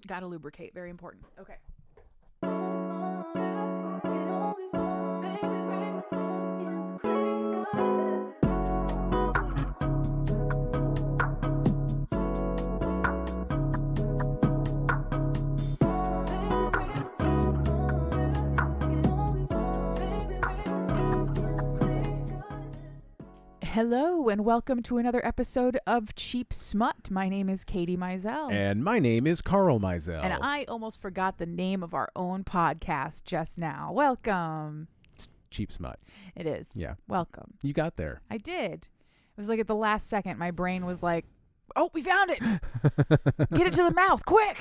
Gotta lubricate. Very important. Okay. Hello and welcome to another episode of Cheap Smut. My name is Katie Mizell. And my name is Carl Mizell. And I almost forgot the name of our own podcast just now. Welcome. It's Cheap Smut. It is. Yeah. Welcome. You got there. I did. It was like at the last second, my brain was like, oh, we found it. Get it to the mouth, quick.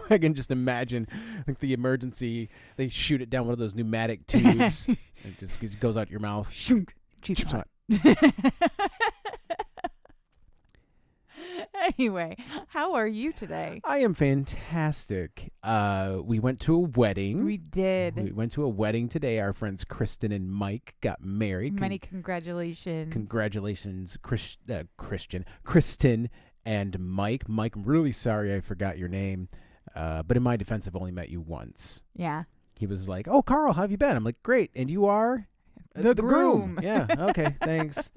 I can just imagine like the emergency. They shoot it down one of those pneumatic tubes. It just goes out your mouth. Shunk. Cheap Smut. Anyway, how are you today? I am fantastic. We went to a wedding. We did. We went to a wedding today. Our friends Kristen and Mike got married. Many congratulations. Congratulations, Kristen and Mike. Mike, I'm really sorry I forgot your name. But in my defense, I've only met you once. Yeah. He was like, oh, Carl, how have you been? I'm like, great. And you are? The groom. Yeah. Okay. Thanks.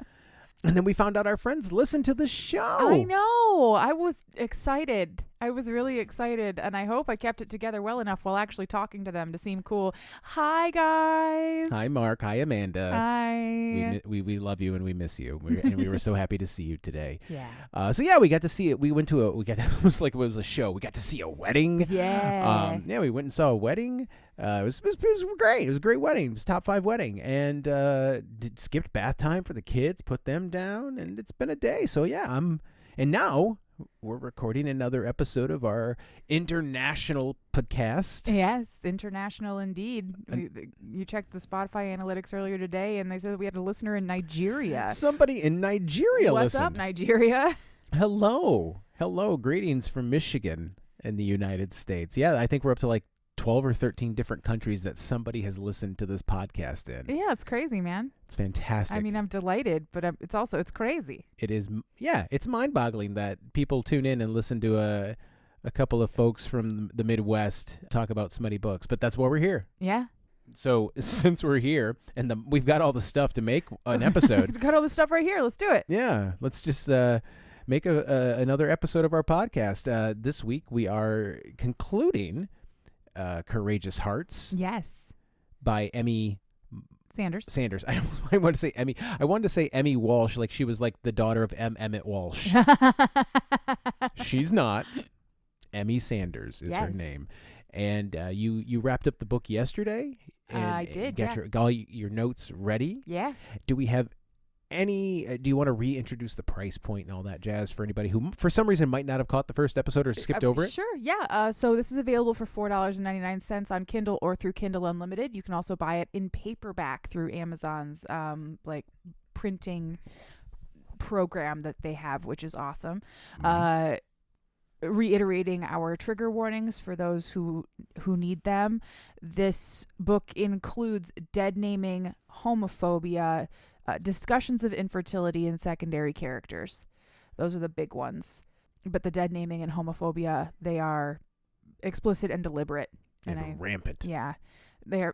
And then we found out our friends listen to the show. I know. I was excited. I was really excited. And I hope I kept it together well enough while actually talking to them to seem cool. Hi, guys. Hi, Mark. Hi, Amanda. Hi. We love you and we miss you. And we were so happy to see you today. Yeah. So yeah, we got to see it. We went to it was like it was a show. We got to see a wedding. Yeah. Yeah, we went and saw a wedding. It was great. It was a great wedding. It was a top 5 wedding. And skipped bath time for the kids, put them down, and it's been a day. So yeah, and now we're recording another episode of our international podcast. Yes, international indeed. You checked the Spotify analytics earlier today, and they said we had a listener in Nigeria. Somebody in Nigeria What's up, Nigeria? Hello. Greetings from Michigan in the United States. Yeah, I think we're up to like 12 or 13 different countries that somebody has listened to this podcast in. Yeah, it's crazy, man. It's fantastic. I mean, I'm delighted, but it's crazy. It is. Yeah, it's mind-boggling that people tune in and listen to a couple of folks from the Midwest talk about smutty books, but that's why we're here. Yeah. So since we're here and we've got all the stuff to make an episode. It's got all the stuff right here. Let's do it. Yeah, let's just make another episode of our podcast. This week we are concluding Courageous Hearts. Yes. By Emmy Sanders. I want to say Emmy. I wanted to say Emmy Walsh, like she was like the daughter of Emmett Walsh. She's not. Emmy Sanders is her name. And you wrapped up the book yesterday. And I did. Got all your notes ready. Yeah. Do we have do you want to reintroduce the price point and all that jazz for anybody who for some reason might not have caught the first episode or skipped over it? Sure, yeah. So this is available for $4.99 on Kindle or through Kindle Unlimited. You can also buy it in paperback through Amazon's like printing program that they have, which is awesome. Mm-hmm. Reiterating our trigger warnings for those who need them. This book includes dead naming, homophobia, discussions of infertility, and secondary characters. Those are the big ones. But the dead naming and homophobia, they are explicit and deliberate. And rampant. Yeah. They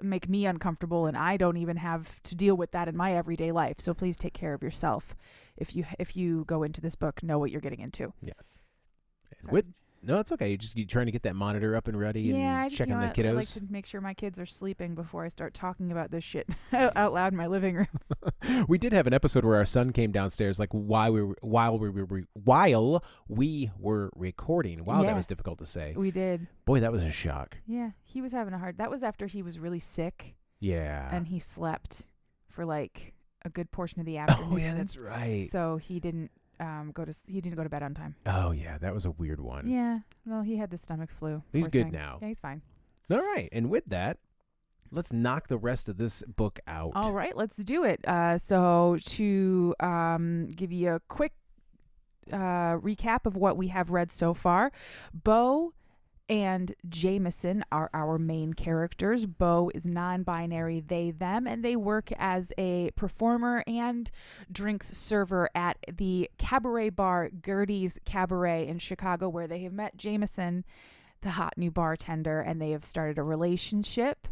make me uncomfortable, and I don't even have to deal with that in my everyday life. So please take care of yourself. If you go into this book, know what you're getting into. Yes. No, it's okay. You're trying to get that monitor up and ready and checking the kiddos. I like to make sure my kids are sleeping before I start talking about this shit out loud in my living room. We did have an episode where our son came downstairs like while we were recording. Wow, that was difficult to say. We did. Boy, that was a shock. Yeah, he was having that was after he was really sick. Yeah. And he slept for like a good portion of the afternoon. Oh yeah, that's right. So he didn't go to bed on time. Oh yeah, that was a weird one. Yeah, well, he had the stomach flu. He's good now. Yeah, he's fine. All right, and with that, let's knock the rest of this book out. All right, let's do it. So to give you a quick recap of what we have read so far, Bo and Jameson are our main characters. Bo is non-binary, they, them, and they work as a performer and drinks server at the cabaret bar Gertie's Cabaret in Chicago, where they have met Jameson, the hot new bartender, and they have started a relationship.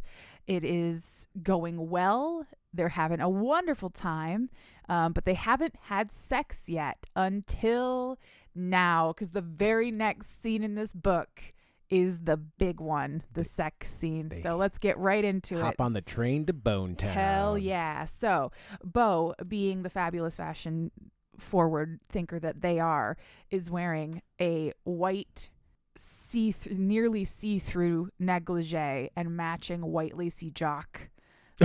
It is going well. They're having a wonderful time, but they haven't had sex yet until now, because the very next scene in this book is the big one, the sex scene. So let's get right into it. Hop on the train to Bone Town. Hell yeah. So Bo, being the fabulous fashion forward thinker that they are, is wearing a white nearly see-through negligee and matching white lacy jock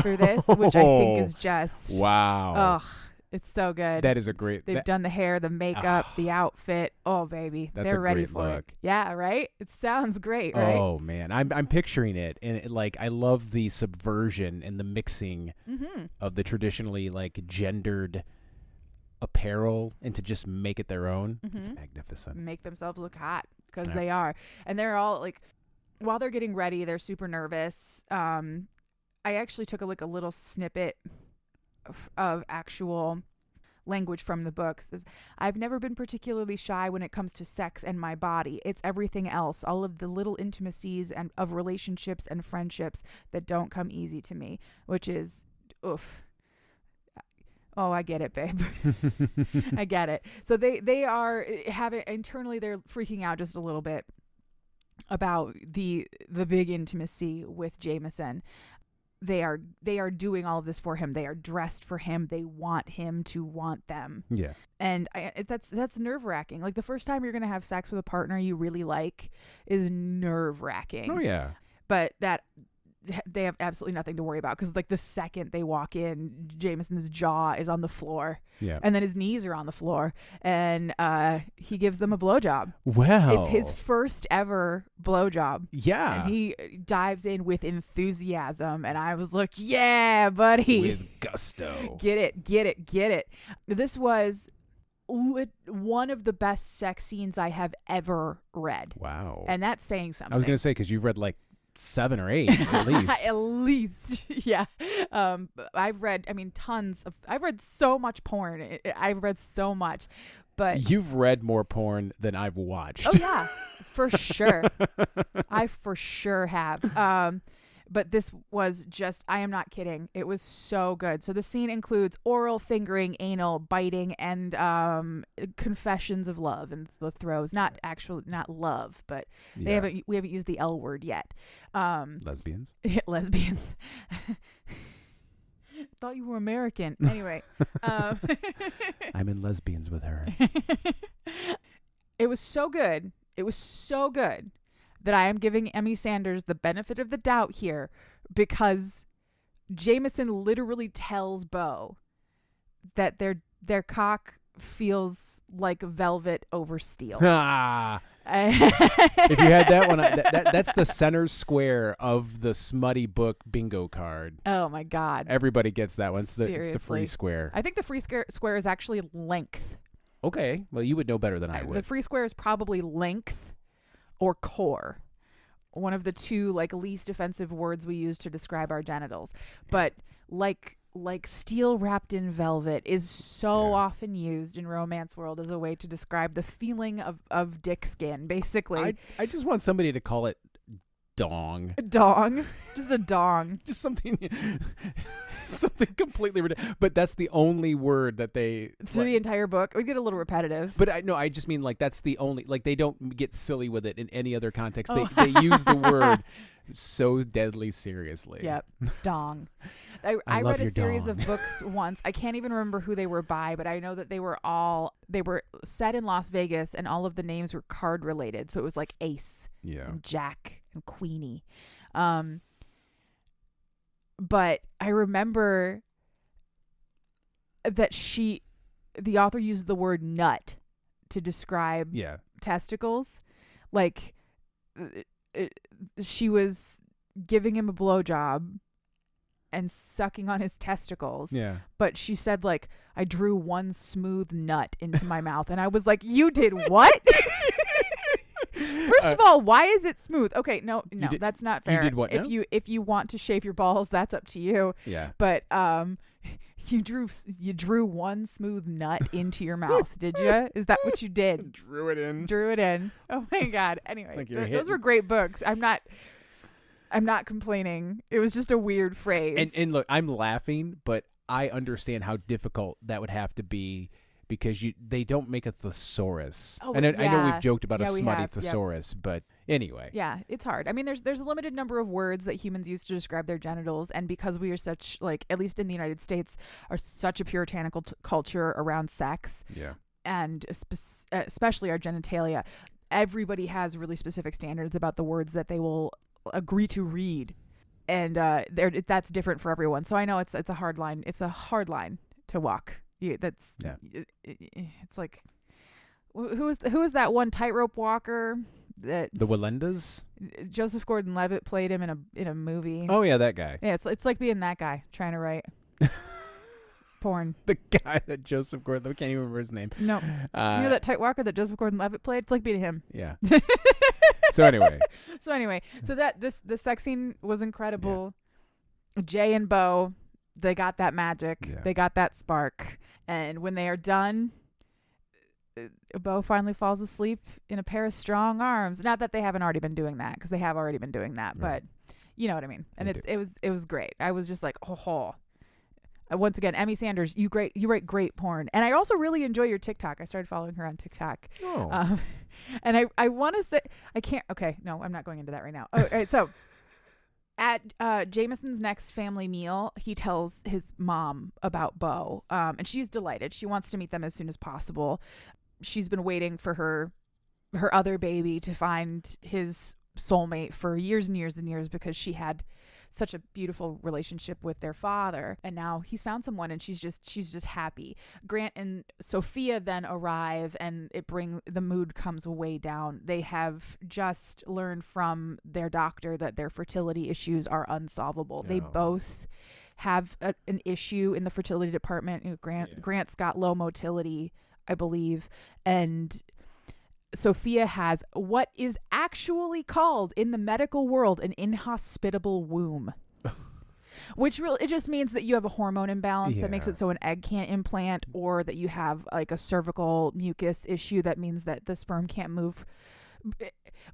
for this, which I think is just wow. Oh, it's so good. That is a great. They've done the hair, the makeup, the outfit. Oh baby, they're ready for it. Yeah, right. It sounds great, right? Oh man, I'm picturing it, and I love the subversion and the mixing of the traditionally gendered apparel and to just make it their own. It's magnificent. Make themselves look hot, because they are, and they're all while they're getting ready, they're super nervous. I actually took a little snippet of actual language from the book. It says, I've never been particularly shy when it comes to sex and my body. It's everything else, all of the little intimacies and of relationships and friendships that don't come easy to me, which is oof. Oh, I get it, babe. I get it. So they are having internally, they're freaking out just a little bit about the big intimacy with Jameson. They are doing all of this for him. They are dressed for him. They want him to want them. Yeah. And that's nerve-wracking. The first time you're going to have sex with a partner you really like is nerve-wracking. Oh, yeah. But they have absolutely nothing to worry about, because the second they walk in, Jameson's jaw is on the floor. Yeah. And then his knees are on the floor, and he gives them a blowjob. Wow. It's his first ever blowjob. Yeah. And he dives in with enthusiasm, and I was like, yeah, buddy. With gusto. Get it. This was one of the best sex scenes I have ever read. Wow. And that's saying something. I was going to say, because you've read 7 or 8 at least. At least, yeah. I've read so much porn. I've read so much, but you've read more porn than I've watched. Oh yeah, for sure. I for sure have. But this was just, I am not kidding. It was so good. So the scene includes oral, fingering, anal, biting, and confessions of love and the throes. Not love, but we haven't used the L word yet. Lesbians? Lesbians. Thought you were American. Anyway. I'm in lesbians with her. It was so good. That I am giving Emmy Sanders the benefit of the doubt here, because Jameson literally tells Bo that their cock feels like velvet over steel. If you had that one, that's the center square of the smutty book bingo card. Oh my God. Everybody gets that one. It's the free Seriously. square. I think the free square is actually length. Okay. Well, you would know better than I would. The free square is probably length or core. One of the two least offensive words we use to describe our genitals. But like steel wrapped in velvet is so often used in romance world as a way to describe the feeling of dick skin, basically. I just want somebody to call it dong. A dong. Just a dong. Just something completely ridiculous. But that's the only word that they through the entire book. We get a little repetitive. But I just mean that's the only, they don't get silly with it in any other context. They use the word so deadly seriously. Yep. Dong. I read a series of books once. I can't even remember who they were by, but I know that they were set in Las Vegas, and all of the names were card related. So it was Ace and Jack and Queenie. But I remember that the author used the word nut to describe testicles. She was giving him a blowjob and sucking on his testicles. Yeah. But she said I drew one smooth nut into my mouth, and I was like, you did what? First of all, why is it smooth? Okay, no, that's not fair. You did what? If you want to shave your balls, that's up to you. Yeah. But you drew one smooth nut into your mouth, did you? Is that what you did? Drew it in. Oh my God. Anyway, Like those were great books. I'm not complaining. It was just a weird phrase. And look, I'm laughing, but I understand how difficult that would have to be because they don't make a thesaurus. Oh, and I know we've yeah. joked about a Yeah, we smutty have. thesaurus, but anyway. Yeah, it's hard. I mean, there's a limited number of words that humans use to describe their genitals, and because we are such, like, at least in the United States, are such a puritanical culture around sex, Yeah. and especially our genitalia, everybody has really specific standards about the words that they will agree to read, and that's different for everyone. So I know it's a hard line. It's a hard line to walk. It's like, who is that one tightrope walker that The Walendas? Joseph Gordon-Levitt played him in a movie? Oh yeah, that guy. Yeah, it's like being that guy trying to write porn. The guy that Joseph Gordon, I can't even remember his name. No, you know that tight walker that Joseph Gordon-Levitt played? It's like being him. Yeah. So anyway, the sex scene was incredible. Yeah. Jay and Bo, they got that magic. Yeah. They got that spark. And when they are done, Bo finally falls asleep in a pair of strong arms. Not that they haven't already been doing that, because they have already been doing that, Right. but you know what I mean. And They it was great. I was just like, oh. Once again, Emmy Sanders, you write great porn. And I also really enjoy your TikTok. I started following her on TikTok. oh, And I want to say, I can't, okay, no, I'm not going into that right now. Oh, all right, so at Jameson's next family meal, he tells his mom about Bo, and she's delighted. She wants to meet them as soon as possible. She's been waiting for her other baby to find his soulmate for years and years and years, because she had such a beautiful relationship with their father, and now he's found someone, and she's just happy. Grant and Sophia then arrive, and the mood comes way down. They have just learned from their doctor that their fertility issues are unsolvable. They both have an issue in the fertility department. Grant's got low motility, I believe, and Sophia has what is actually called in the medical world an inhospitable womb. Which really, it just means that you have a hormone imbalance that makes it so an egg can't implant, or that you have like a cervical mucus issue that means that the sperm can't move.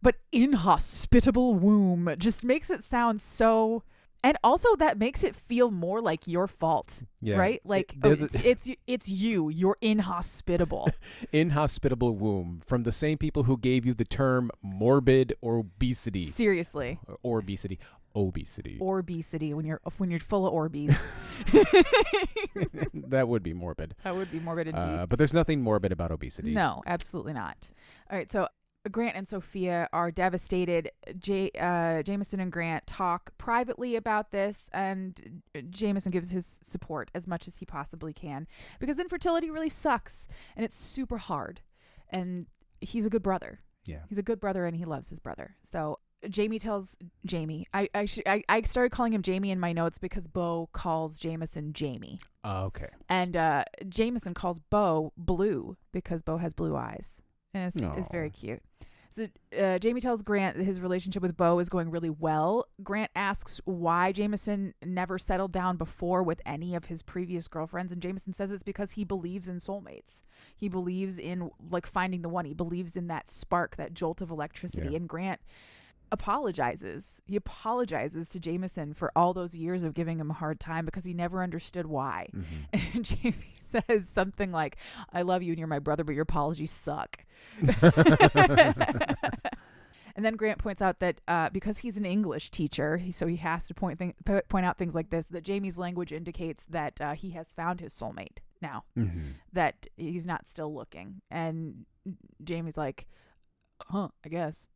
But inhospitable womb just makes it sound so... And also that makes it feel more like your fault, right? Like it's you. You're inhospitable. Inhospitable womb, from the same people who gave you the term morbid obesity. Seriously. Or obesity. Orbesity, when you're full of Orbeez. That would be morbid. That would be morbid indeed. But there's nothing morbid about obesity. No, absolutely not. All right, so Grant and Sophia are devastated. Jameson and Grant talk privately about this, and Jameson gives his support as much as he possibly can, because infertility really sucks, and it's super hard. And he's a good brother. Yeah, he's a good brother, and he loves his brother. So Jamie tells Jamie. I started calling him Jamie in my notes because Bo calls Jameson Jamie. Okay. And Jameson calls Bo Blue because Bo has blue eyes. And it's very cute. So Jamie tells Grant that his relationship with Bo is going really well. Grant asks why Jameson never settled down before with any of his previous girlfriends, and Jameson says it's because he believes in soulmates. He believes in like finding the one. He believes in that spark, that jolt of electricity. And Grant apologizes. He apologizes to Jameson for all those years of giving him a hard time because he never understood why. Mm-hmm. And Jamie says something like, "I love you and you're my brother, but your apologies suck." And then Grant points out that because he's an English teacher, so he has to point out things like this, that Jamie's language indicates that he has found his soulmate now, that he's not still looking. And Jamie's like, I guess.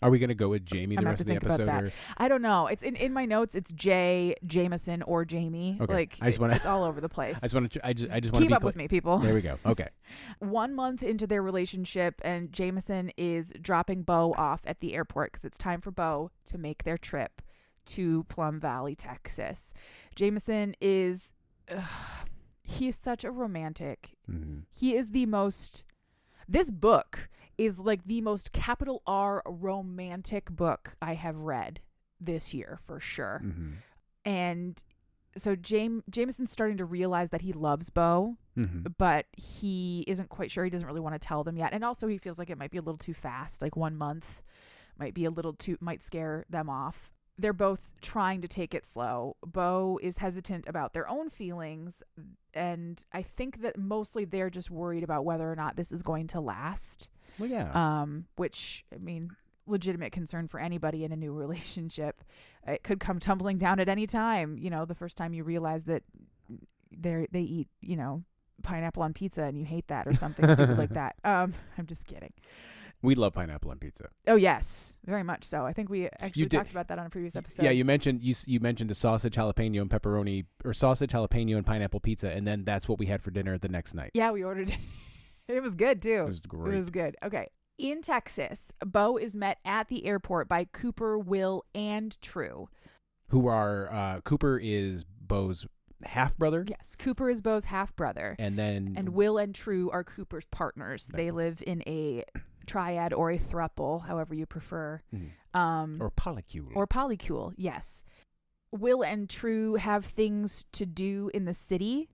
Are we going to go with Jamie the rest of the episode? Or? I don't know. It's in my notes. It's Jay, Jameson, or Jamie. Okay. Like it's all over the place. I just want to keep up with me, people. There we go. Okay. 1 month into their relationship, and Jameson is dropping Bo off at the airport because it's time for Bo to make their trip to Plum Valley, Texas. Jameson is he's such a romantic. Mm-hmm. He is the most. This book is like the most capital R romantic book I have read this year for sure. Mm-hmm. And so Jameson's starting to realize that he loves Bo, but he isn't quite sure. He doesn't really want to tell them yet. And also he feels like it might be a little too fast. Like 1 month might scare them off. They're both trying to take it slow. Bo is hesitant about their own feelings. And I think that mostly they're just worried about whether or not this is going to last. Well, yeah. Which, I mean, legitimate concern for anybody in a new relationship. It could come tumbling down at any time. You know, the first time you realize that they eat, you know, pineapple on pizza and you hate that or something stupid like that. I'm just kidding. We love pineapple on pizza. Oh yes, very much so. I think we actually talked about that on a previous episode. Yeah, you mentioned a sausage, jalapeno, and pepperoni, or sausage, jalapeno, and pineapple pizza, and then that's what we had for dinner the next night. Yeah, we ordered it. It was good too. It was great. It was good. Okay. In Texas, Bo is met at the airport by Cooper, Will, and True. Cooper is Bo's half brother. Yes, Cooper is Bo's half brother, and Will and True are Cooper's partners. They live in a triad or a throuple, however you prefer. Or polycule. Or polycule, yes. Will and True have things to do in the city,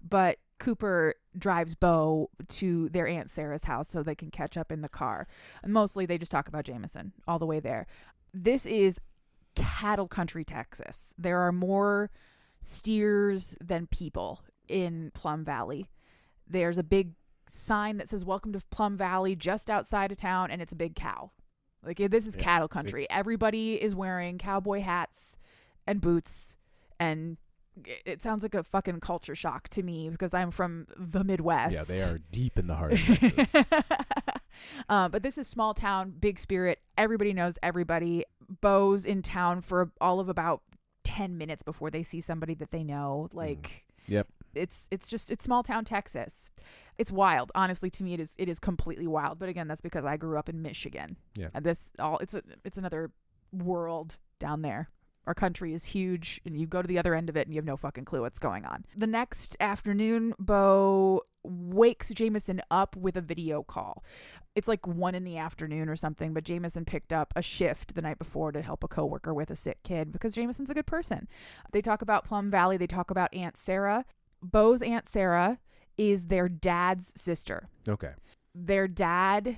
but Cooper drives Bo to their Aunt Sarah's house so they can catch up in the car. And mostly they just talk about Jameson all the way there. This is cattle country, Texas. There are more steers than people in Plum Valley. There's a big sign that says "Welcome to Plum Valley" just outside of town, and it's a big cow. Like, this is cattle country. Everybody is wearing cowboy hats and boots, and it sounds like a fucking culture shock to me because I'm from the Midwest. Yeah, they are deep in the heart of Texas. But this is small town, big spirit. Everybody knows everybody. Bo's in town for all of about 10 minutes before they see somebody that they know. Like, yep. It's small town Texas. It's wild. Honestly, to me, it is completely wild. But again, that's because I grew up in Michigan. Yeah. And it's another world down there. Our country is huge, and you go to the other end of it, and you have no fucking clue what's going on. The next afternoon, Bo wakes Jameson up with a video call. It's like 1 p.m. or something, but Jameson picked up a shift the night before to help a coworker with a sick kid because Jameson's a good person. They talk about Plum Valley. They talk about Aunt Sarah. Bo's Aunt Sarah is their dad's sister. Okay. Their dad,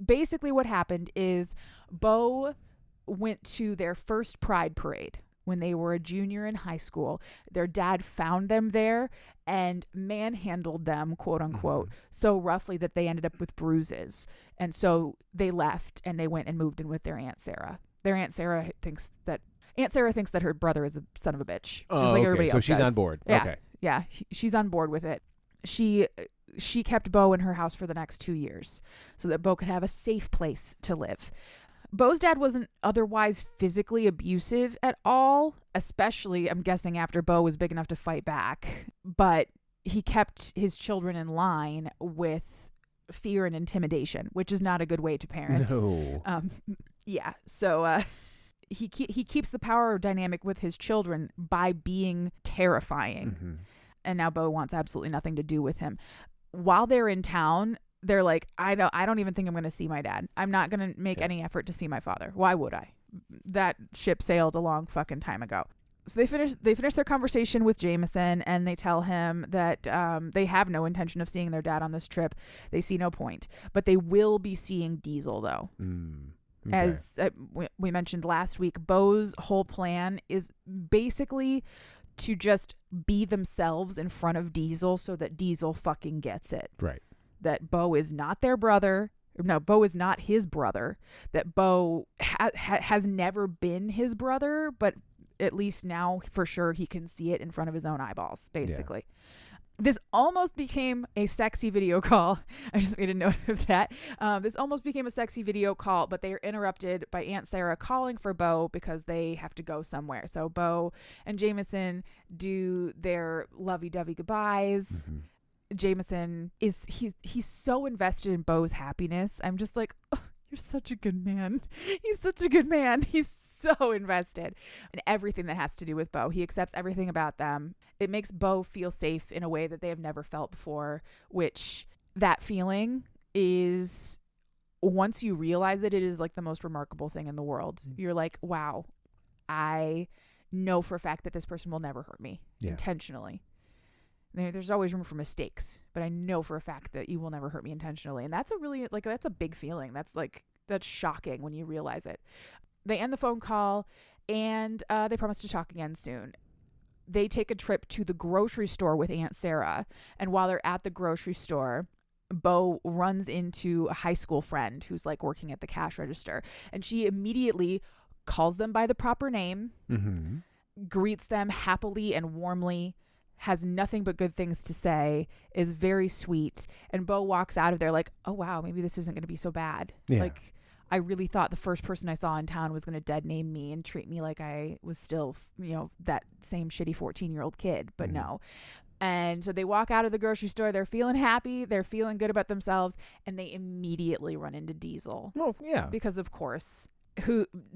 basically what happened is Bo went to their first Pride parade when they were a junior in high school. Their dad found them there and manhandled them, quote unquote, so roughly that they ended up with bruises. And so they left and they went and moved in with their Aunt Sarah. Their Aunt Sarah thinks that her brother is a son of a bitch. Just like everybody else. So she's does. on board. Yeah. Okay. Yeah. She's on board with it. She kept Bo in her house for the next 2 years so that Bo could have a safe place to live. Bo's dad wasn't otherwise physically abusive at all, especially, I'm guessing, after Bo was big enough to fight back. But he kept his children in line with fear and intimidation, which is not a good way to parent. No. Yeah. So he keeps the power dynamic with his children by being terrifying. And now Bo wants absolutely nothing to do with him. While they're in town, they're like, I don't even think I'm going to see my dad. I'm not going to make any effort to see my father. Why would I? That ship sailed a long fucking time ago. So they finish their conversation with Jameson, and they tell him that they have no intention of seeing their dad on this trip. They see no point, but they will be seeing Diesel though. Okay. As we mentioned last week, Bo's whole plan is basically to just be themselves in front of Diesel so that Diesel fucking gets it. Right. That Bo is not their brother. No, Bo is not his brother. That Bo has never been his brother, but at least now for sure he can see it in front of his own eyeballs, basically. Yeah. This almost became a sexy video call. I just made a note of that. This almost became a sexy video call, but they are interrupted by Aunt Sarah calling for Bo because they have to go somewhere. So Bo and Jameson do their lovey-dovey goodbyes. Jameson he's so invested in Bo's happiness. I'm just like, oh, you're such a good man. He's such a good man. He's so invested in everything that has to do with Bo. He accepts everything about them. It makes Bo feel safe in a way that they have never felt before, which that feeling is, once you realize it, it is like the most remarkable thing in the world. You're like, wow, I know for a fact that this person will never hurt me intentionally. There's always room for mistakes, but I know for a fact that you will never hurt me intentionally. And that's a really, like, that's a big feeling. That's shocking when you realize it. They end the phone call and they promise to talk again soon. They take a trip to the grocery store with Aunt Sarah. And while they're at the grocery store, Bo runs into a high school friend who's like working at the cash register. And she immediately calls them by the proper name, greets them happily and warmly, has nothing but good things to say, is very sweet. And Bo walks out of there like, oh, wow, maybe this isn't going to be so bad. Yeah. Like, I really thought the first person I saw in town was going to dead name me and treat me like I was still, that same shitty 14-year-old kid. But no. And so they walk out of the grocery store. They're feeling happy. They're feeling good about themselves. And they immediately run into Diesel. Well, yeah. Because, of course,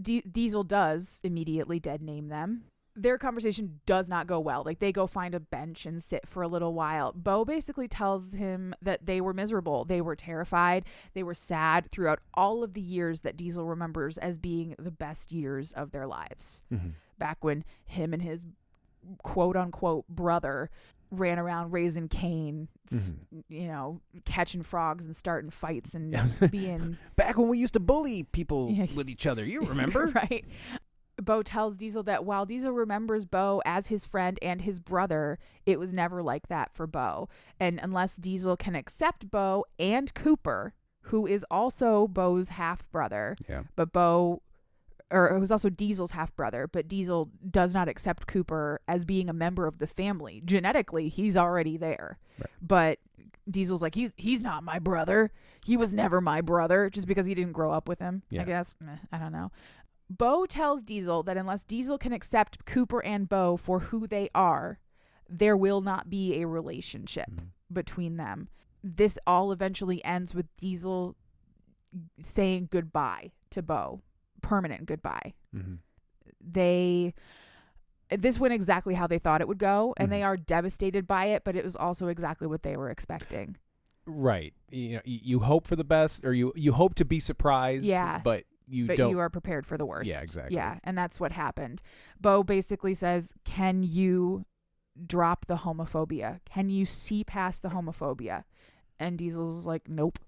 Diesel does immediately dead name them. Their conversation does not go well. Like, they go find a bench and sit for a little while. Bo basically tells him that they were miserable. They were terrified. They were sad throughout all of the years that Diesel remembers as being the best years of their lives. Back when him and his quote unquote brother ran around raising Cain, catching frogs and starting fights and being... Back when we used to bully people with each other. You remember? Right. Bo tells Diesel that while Diesel remembers Bo as his friend and his brother, it was never like that for Bo. And unless Diesel can accept Bo and Cooper, who is also Bo's half-brother, but who's also Diesel's half-brother, but Diesel does not accept Cooper as being a member of the family. Genetically, he's already there. Right. But Diesel's like, he's not my brother. He was never my brother, just because he didn't grow up with him, I guess. I don't know. Bo tells Diesel that unless Diesel can accept Cooper and Bo for who they are, there will not be a relationship between them. This all eventually ends with Diesel saying goodbye to Bo. Permanent goodbye. This went exactly how they thought it would go, and they are devastated by it, but it was also exactly what they were expecting. Right. You hope for the best, or you hope to be surprised, but you are prepared for the worst. Yeah, exactly. Yeah, and that's what happened. Bo basically says, can you drop the homophobia? Can you see past the homophobia? And Diesel's like, nope.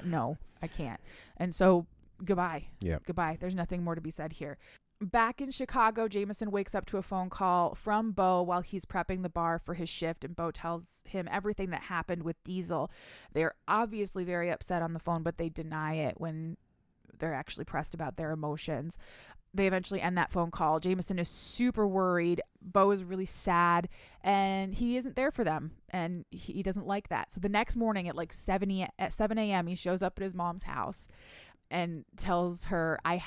No, I can't. And so, goodbye. Yeah. Goodbye. There's nothing more to be said here. Back in Chicago, Jameson wakes up to a phone call from Bo while he's prepping the bar for his shift, and Bo tells him everything that happened with Diesel. They're obviously very upset on the phone, but they deny it when they're actually pressed about their emotions. They eventually end that phone call. Jameson is super worried. Bo is really sad, and he isn't there for them, and he doesn't like that. So the next morning at like 7 a.m., he shows up at his mom's house and tells her, I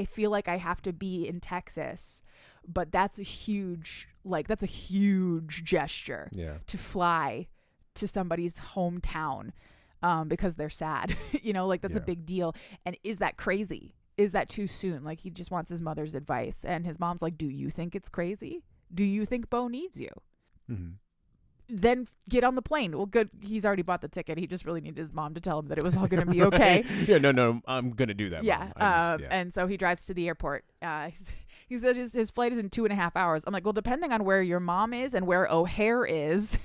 feel like I have to be in Texas, but that's a huge gesture to fly to somebody's hometown because they're sad. That's a big deal. And is that crazy? Is that too soon? Like, he just wants his mother's advice. And his mom's like, do you think it's crazy? Do you think Bo needs you? Then get on the plane. Well, good. He's already bought the ticket. He just really needed his mom to tell him that it was all going to be okay. No, I'm going to do that. Yeah. And so he drives to the airport. He said his flight is in 2.5 hours. I'm like, well, depending on where your mom is and where O'Hare is.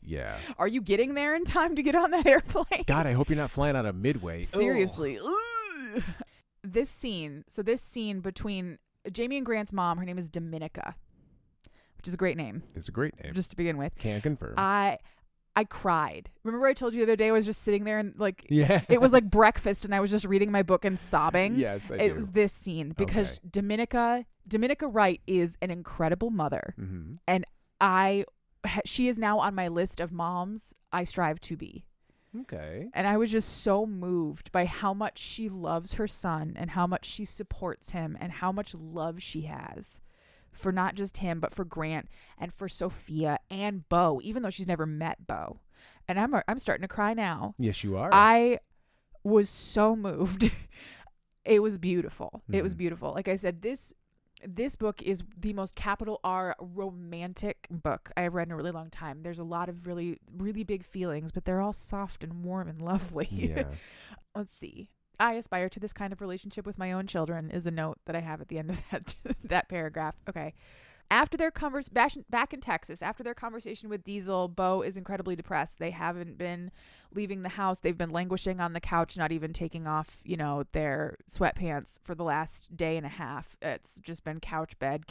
Yeah. Are you getting there in time to get on that airplane? God, I hope you're not flying out of Midway. Seriously. This scene between Jamie and Grant's mom, her name is Dominica, which is a great name. It's a great name. Just to begin with. Can confirm. I cried. Remember I told you the other day I was just sitting there and it was like breakfast and I was just reading my book and sobbing. Yes, I do. It was this scene because Dominica Wright is an incredible mother. And she is now on my list of moms I strive to be. Okay. And I was just so moved by how much she loves her son and how much she supports him and how much love she has for not just him, but for Grant and for Sophia and Bo, even though she's never met Bo. And I'm starting to cry now. Yes, you are. I was so moved. It was beautiful. It was beautiful. Like I said, this This book is the most capital R romantic book I have read in a really long time. There's a lot of really, really big feelings, but they're all soft and warm and lovely. Yeah. Let's see. I aspire to this kind of relationship with my own children is a note that I have at the end of that paragraph. Okay. After their back in Texas, after their conversation with Diesel, Bo is incredibly depressed. They haven't been leaving the house. They've been languishing on the couch, not even taking off, their sweatpants for the last day and a half. It's just been couch, bed,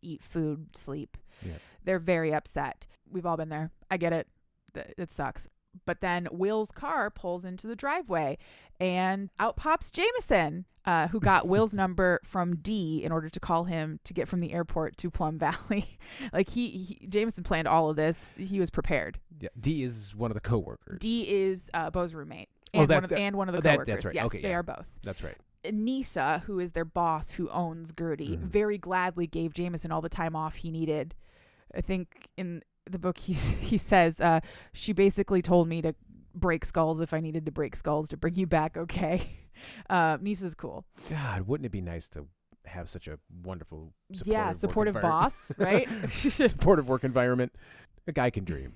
eat food, sleep. Yeah. They're very upset. We've all been there. I get it. It sucks. But then Will's car pulls into the driveway and out pops Jameson, who got Will's number from D in order to call him to get from the airport to Plum Valley. Like Jameson planned all of this. He was prepared. Yeah. D is one of the coworkers. D is Bo's roommate and, one of the coworkers. That's right. Yes, okay, they are both. That's right. Nisa, who is their boss, who owns Gertie, very gladly gave Jameson all the time off he needed. I think in the book he says she basically told me to break skulls if I needed to break skulls to bring you back. Okay. Nisa's cool. God, wouldn't it be nice to have such a wonderful supportive boss, right? Supportive work environment. A guy can dream.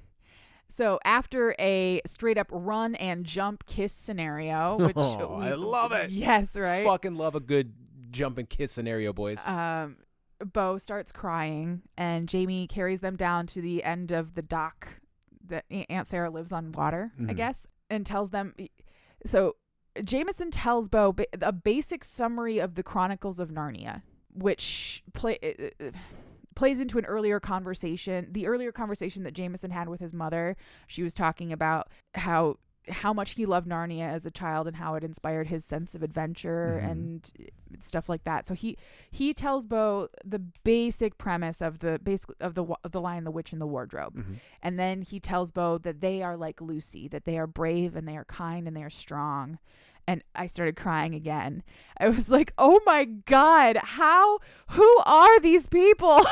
So after a straight up run and jump kiss scenario, which I love it. Yes, right. Fucking love a good jump and kiss scenario, boys. Bo starts crying, and Jamie carries them down to the end of the dock that Aunt Sarah lives on water, I guess, and tells them. So Jameson tells Bo a basic summary of the Chronicles of Narnia, which plays into an earlier conversation. The earlier conversation that Jameson had with his mother, she was talking about how much he loved Narnia as a child and how it inspired his sense of adventure and stuff like that. So he tells Bo the basic premise of the Lion, the Witch, and the Wardrobe. And then he tells Bo that they are like Lucy, that they are brave and they are kind and they are strong. And I started crying again. I was like, oh my God, who are these people?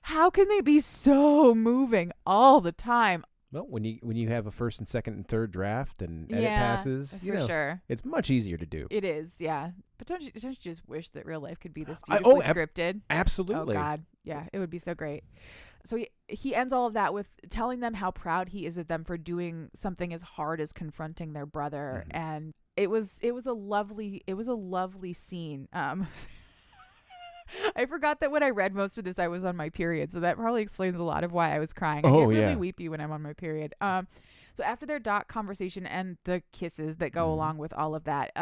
How can they be so moving all the time? Well, when you have a first and second and third draft and edit passes, sure, it's much easier to do. It is, yeah. But don't you just wish that real life could be this beautifully scripted? Absolutely. Oh God, yeah, it would be so great. So he ends all of that with telling them how proud he is of them for doing something as hard as confronting their brother, and it was a lovely scene. I forgot that when I read most of this, I was on my period. So that probably explains a lot of why I was crying. I get really weepy when I'm on my period. So after their doc conversation and the kisses that go along with all of that,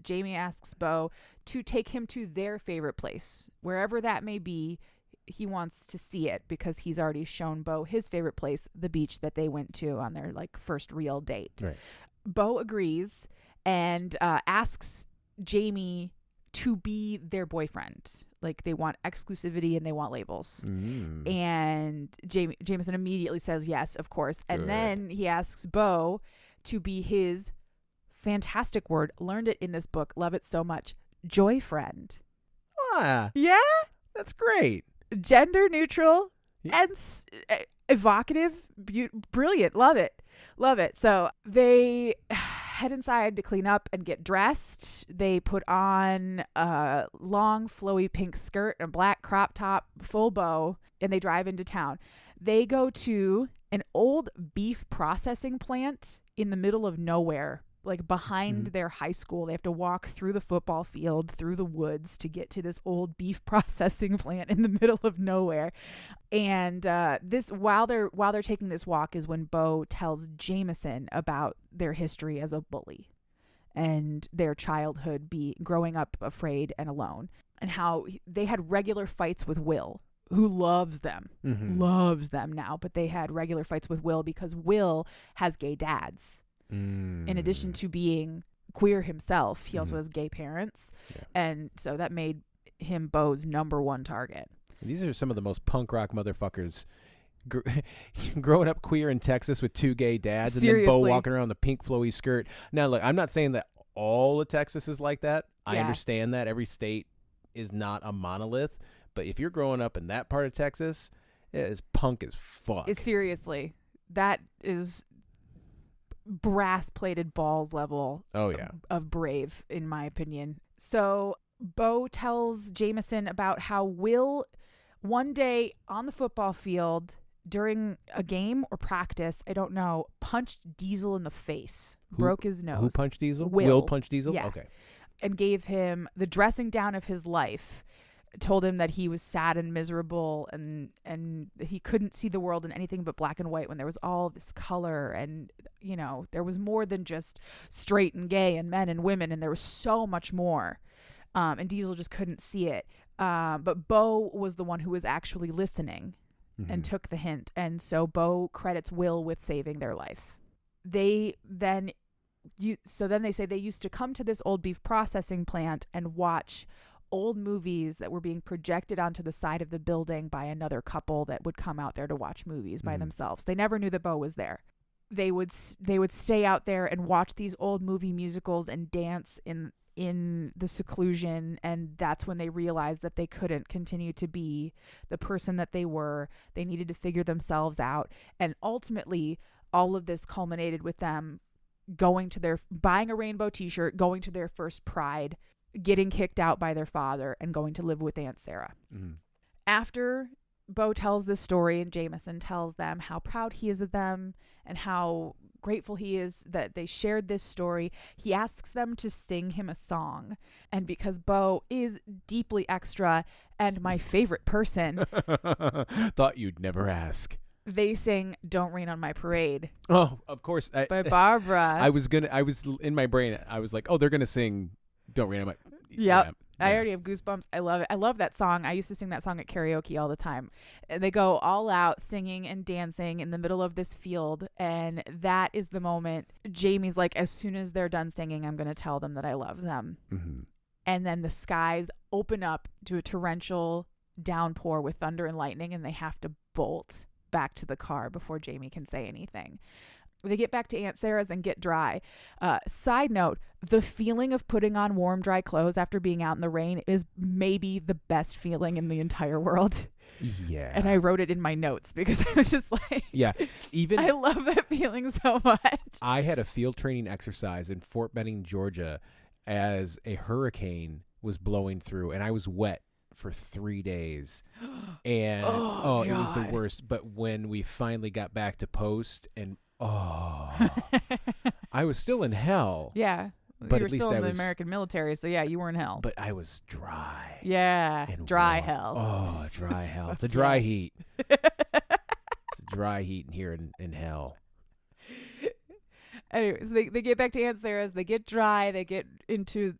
Jamie asks Bo to take him to their favorite place, wherever that may be. He wants to see it because he's already shown Bo his favorite place, the beach that they went to on their first real date. Right. Bo agrees and asks Jamie to be their boyfriend. Like, they want exclusivity and they want labels. And Jameson immediately says yes, of course. And then he asks Bo to be his fantastic word, learned it in this book, love it so much, joy-friend. Ah, yeah? That's great. Gender neutral and evocative, brilliant. Love it. So they head inside to clean up and get dressed. They put on a long flowy pink skirt and a black crop top, full bow, and they drive into town. They go to an old beef processing plant in the middle of nowhere, like behind their high school. They have to walk through the football field, through the woods to get to this old beef processing plant in the middle of nowhere. And this while they're taking this walk is when Bo tells Jameson about their history as a bully and their childhood growing up afraid and alone, and how they had regular fights with Will, who loves them now, but they had regular fights with Will because Will has gay dads. In addition to being queer himself, he also has gay parents. Yeah. And so that made him Bo's number one target. These are some of the most punk rock motherfuckers. Growing up queer in Texas with two gay dads. Seriously. And then Bo walking around in the pink flowy skirt. Now, look, I'm not saying that all of Texas is like that. Yeah. I understand that. Every state is not a monolith. But if you're growing up in that part of Texas, it's punk as fuck. Seriously. That is brass plated balls level of brave, in my opinion. So Bo tells Jameson about how Will one day on the football field during a game or practice, I don't know, punched Diesel in the face, broke his nose. Who punched Diesel? Will punched Diesel? Yeah. Okay. And gave him the dressing down of his life, told him that he was sad and miserable and he couldn't see the world in anything but black and white when there was all this color and, you know, there was more than just straight and gay and men and women and there was so much more. And Diesel just couldn't see it. But Bo was the one who was actually listening and took the hint. And so Bo credits Will with saving their life. They then they say they used to come to this old beef processing plant and watch old movies that were being projected onto the side of the building by another couple that would come out there to watch movies by themselves. They never knew that Bo was there. They would stay out there and watch these old movie musicals and dance in the seclusion, and that's when they realized that they couldn't continue to be the person that they were. They needed to figure themselves out, and ultimately all of this culminated with them buying a rainbow t-shirt, going to their first Pride, getting kicked out by their father, and going to live with Aunt Sarah. After Bo tells this story and Jameson tells them how proud he is of them and how grateful he is that they shared this story, he asks them to sing him a song. And because Bo is deeply extra and my favorite person, thought you'd never ask, they sing Don't Rain on My Parade. Oh, of course. By Barbara. I was in my brain, I was like, oh, they're going to sing Don't Rain on My... Yep. Yeah. I already have goosebumps. I love it. I love that song. I used to sing that song at karaoke all the time. And they go all out singing and dancing in the middle of this field. And that is the moment Jamie's like, as soon as they're done singing, I'm going to tell them that I love them. And then the skies open up to a torrential downpour with thunder and lightning, and they have to bolt back to the car before Jamie can say anything. They get back to Aunt Sarah's and get dry. Side note, the feeling of putting on warm, dry clothes after being out in the rain is maybe the best feeling in the entire world. Yeah. And I wrote it in my notes because I was just like, yeah, I love that feeling so much. I had a field training exercise in Fort Benning, Georgia, as a hurricane was blowing through, and I was wet for 3 days. And it was the worst. But when we finally got back to post and I was still in hell. Yeah. But you were at least still in I the was, American military, so yeah, you were in hell. But I was dry. Yeah. Dry hell. Oh, dry hell. It's a dry heat. It's a dry heat here in hell. Anyways, they get back to Aunt Sarah's, they get dry, they get into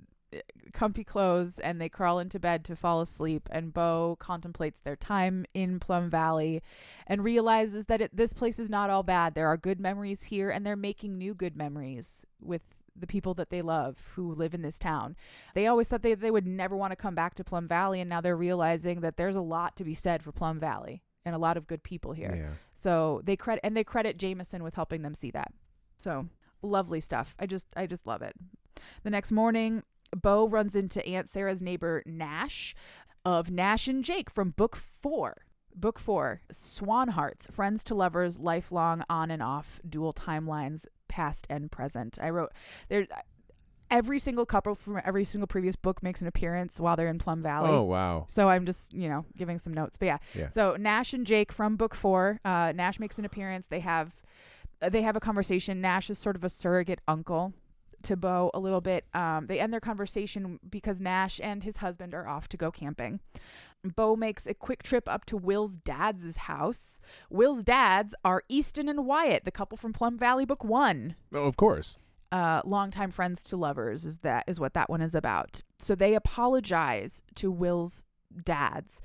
comfy clothes, and they crawl into bed to fall asleep, and Bo contemplates their time in Plum Valley and realizes that this place is not all bad. There are good memories here, and they're making new good memories with the people that they love who live in this town. They always thought they would never want to come back to Plum Valley, and now they're realizing that there's a lot to be said for Plum Valley and a lot of good people here. Yeah. So they credit Jameson with helping them see that. So lovely stuff. I just love it. The next morning, Bo runs into Aunt Sarah's neighbor Nash of Nash and Jake from Book 4. Book 4, Swan Hearts, Friends to Lovers, Lifelong On and Off, Dual Timelines, Past and Present. I wrote there. Every single couple from every single previous book makes an appearance while they're in Plum Valley. Oh, wow. So I'm just, giving some notes. But yeah. So Nash and Jake from Book 4, Nash makes an appearance. They have a conversation. Nash is sort of a surrogate uncle to Bo a little bit. They end their conversation because Nash and his husband are off to go camping. Bo makes a quick trip up to Will's dad's house. Will's dads are Easton and Wyatt, the couple from Plum Valley Book 1. Oh, of course. Longtime friends to lovers is what that one is about. So they apologize to Will's dads,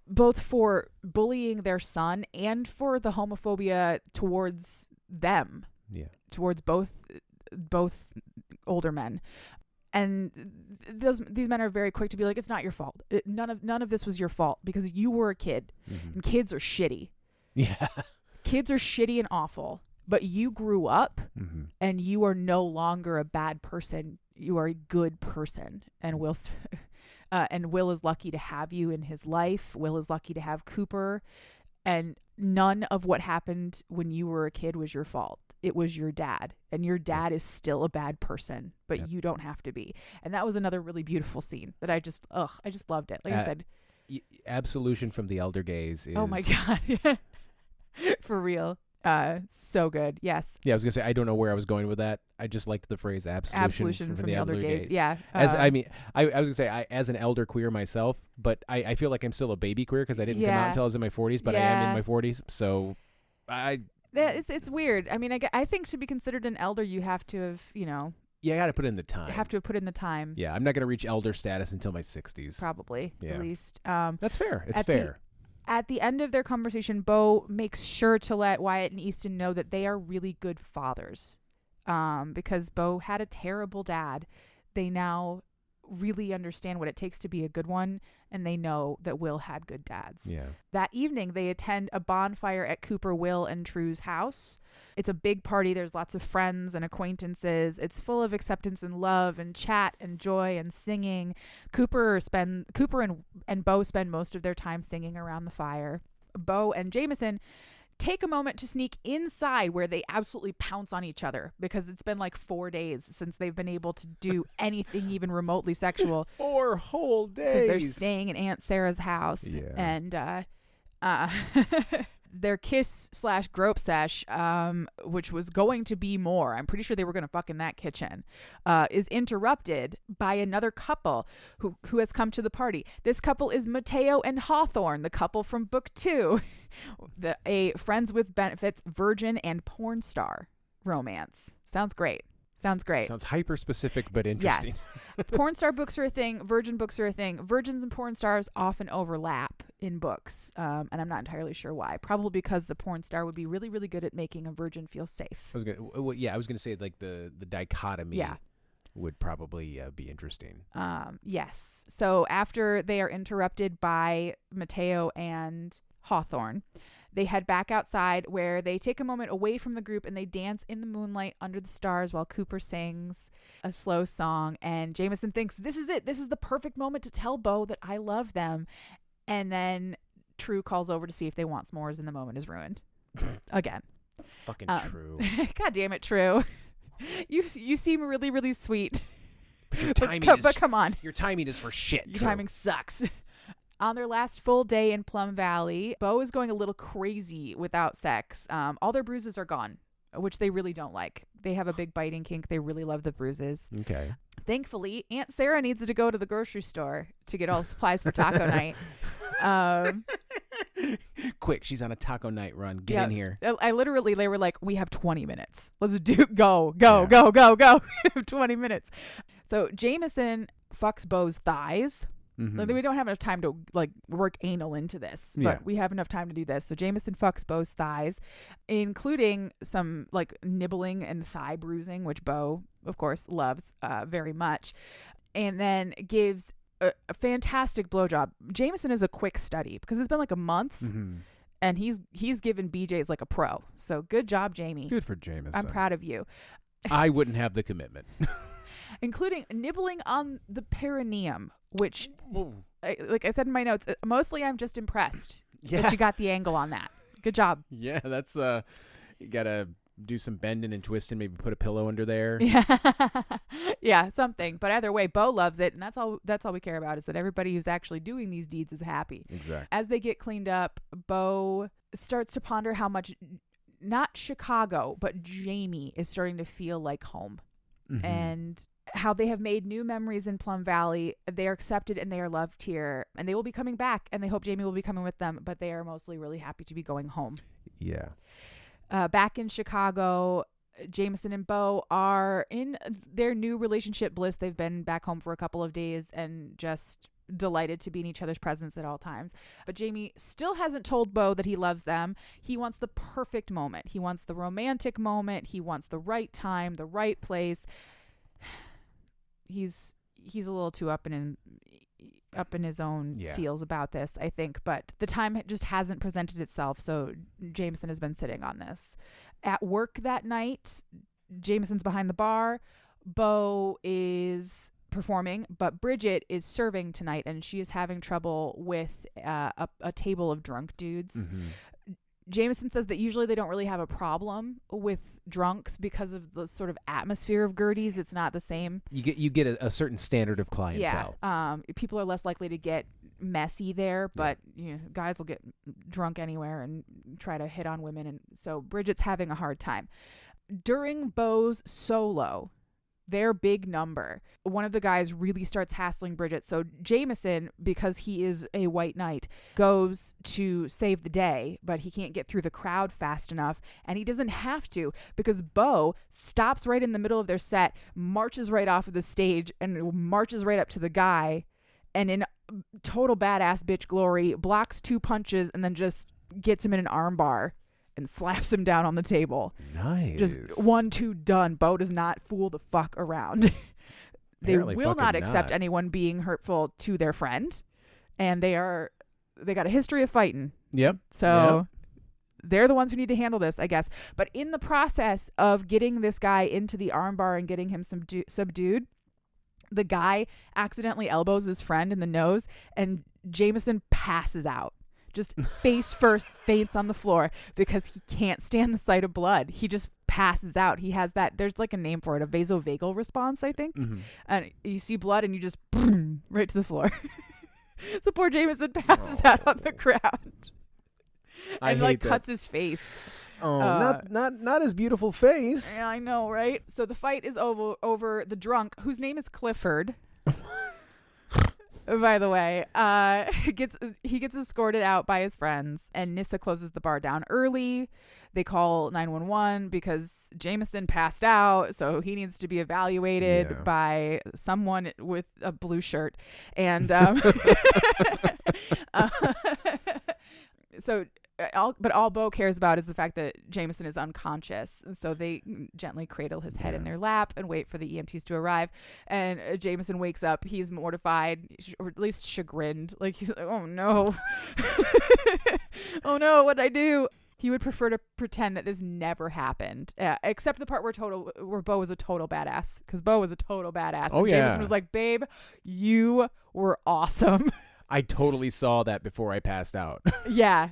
both for bullying their son and for the homophobia towards them. Yeah. Towards both older men. And these men are very quick to be like, it's not your fault. None of this was your fault because you were a kid. Mm-hmm. And kids are shitty. Yeah. Kids are shitty and awful. But you grew up and you are no longer a bad person. You are a good person. And Will is lucky to have you in his life. Will is lucky to have Cooper. And none of what happened when you were a kid was your fault. it was your dad, and your dad is still a bad person, but you don't have to be. And that was another really beautiful scene that I just loved it. Like I said, absolution from the elder gaze is, oh my God. For real. So good. Yes. Yeah, I was gonna say, I don't know where I was going with that. I just liked the phrase absolution from the elder gaze. Yeah. As I was gonna say, as an elder queer myself, but I feel like I'm still a baby queer because I didn't come out until I was in my 40s, but I am in my 40s, so it's weird. I mean, I think to be considered an elder, you have to have, yeah, I got to put in the time. Have to have put in the time. Yeah, I'm not going to reach elder status until my 60s. Probably, at least. That's fair. It's fair. At the end of their conversation, Bo makes sure to let Wyatt and Easton know that they are really good fathers. Because Bo had a terrible dad. They now really understand what it takes to be a good one, and they know that Will had good dads. Yeah. That evening, they attend a bonfire at Cooper, Will, and True's house. It's a big party. There's lots of friends and acquaintances. It's full of acceptance and love and chat and joy and singing. Cooper and Bo spend most of their time singing around the fire. Bo and Jameson take a moment to sneak inside, where they absolutely pounce on each other because it's been like 4 days since they've been able to do anything even remotely sexual. 4 whole days. Because they're staying in Aunt Sarah's house. Yeah. And their kiss/grope sesh, which was going to be more, I'm pretty sure they were going to fuck in that kitchen, is interrupted by another couple who has come to the party. This couple is Mateo and Hawthorne, the couple from book 2, a friends with benefits, virgin and porn star romance. Sounds great. Sounds hyper specific, but interesting. Yes. Porn star books are a thing. Virgin books are a thing. Virgins and porn stars often overlap in books. And I'm not entirely sure why. Probably because the porn star would be really, really good at making a virgin feel safe. I was going to say like the dichotomy would probably be interesting. Yes. So after they are interrupted by Mateo and Hawthorne, they head back outside, where they take a moment away from the group and they dance in the moonlight under the stars while Cooper sings a slow song. And Jameson thinks, this is it. This is the perfect moment to tell Bo that I love them. And then True calls over to see if they want s'mores, and the moment is ruined. Again. Fucking True. God damn it, True. You seem really, really sweet. But your timing but come on. Your timing is for shit. Your timing sucks. On their last full day in Plum Valley, Bo is going a little crazy without sex. All their bruises are gone, which they really don't like. They have a big biting kink. They really love the bruises. Okay. Thankfully, Aunt Sarah needs to go to the grocery store to get all the supplies for taco night. Quick, she's on a taco night run. Get in here. They were like, we have 20 minutes. Let's go. We have 20 minutes. So Jameson fucks Bo's thighs. Mm-hmm. Like, we don't have enough time to work anal into this, but we have enough time to do this. So Jameson fucks Bo's thighs, including some nibbling and thigh bruising, which Bo, of course, loves very much, and then gives a fantastic blowjob. Jameson is a quick study because it's been a month, and he's given BJ's like a pro. So good job, Jamie. Good for Jameson. I'm proud of you. I wouldn't have the commitment. Including nibbling on the perineum, which, like I said in my notes, mostly I'm just impressed that you got the angle on that. Good job. Yeah, that's you gotta do some bending and twisting, maybe put a pillow under there. Yeah, something. But either way, Bo loves it, and that's all we care about, is that everybody who's actually doing these deeds is happy. Exactly. As they get cleaned up, Bo starts to ponder how much, not Chicago, but Jamie is starting to feel like home. Mm-hmm. And how they have made new memories in Plum Valley. They are accepted and they are loved here, and they will be coming back, and they hope Jamie will be coming with them, but they are mostly really happy to be going home. Yeah. Back in Chicago, Jameson and Bo are in their new relationship bliss. They've been back home for a couple of days and just delighted to be in each other's presence at all times. But Jamie still hasn't told Bo that he loves them. He wants the perfect moment. He wants the romantic moment. He wants the right time, the right place. He's a little too up in his own feels about this, I think, but the time just hasn't presented itself, so Jameson has been sitting on this. At work that night, Jameson's behind the bar. Bo is performing, but Bridget is serving tonight, and she is having trouble with a table of drunk dudes. Mm-hmm. Jameson says that usually they don't really have a problem with drunks because of the sort of atmosphere of Gertie's. It's not the same. You get a certain standard of clientele. Yeah. People are less likely to get messy there, but guys will get drunk anywhere and try to hit on women. And so Bridget's having a hard time. During Bo's solo, their big number, one of the guys really starts hassling Bridget. So Jameson, because he is a white knight, goes to save the day, but he can't get through the crowd fast enough. And he doesn't have to, because Bo stops right in the middle of their set, marches right off of the stage, and marches right up to the guy. And in total badass bitch glory, blocks 2 punches and then just gets him in an arm bar and slaps him down on the table. Nice. Just 1, 2, done. Bo does not fool the fuck around. They will not accept anyone being hurtful to their friend. And they got a history of fighting. Yep. So they're the ones who need to handle this, I guess. But in the process of getting this guy into the armbar and getting him subdued, the guy accidentally elbows his friend in the nose and Jameson passes out. Just face first, faints on the floor because he can't stand the sight of blood. He just passes out. He has that, there's like a name for it, a vasovagal response, I think. Mm-hmm. And you see blood and you just boom, right to the floor. So poor Jameson passes out on the ground. And like cuts his face. Oh, not his beautiful face. Yeah, I know, right? So the fight is over the drunk, whose name is Clifford. By the way, he gets escorted out by his friends, and Nyssa closes the bar down early. They call 911 because Jameson passed out, so he needs to be evaluated by someone with a blue shirt. And all Bo cares about is the fact that Jameson is unconscious. And so they gently cradle his head in their lap and wait for the EMTs to arrive. And Jameson wakes up. He's mortified, or at least chagrined. Like, he's like, oh no. Oh no, what'd I do? He would prefer to pretend that this never happened, except the part where Bo was a total badass. Because Bo was a total badass. Oh, and Jameson was like, babe, you were awesome. I totally saw that before I passed out. Yeah.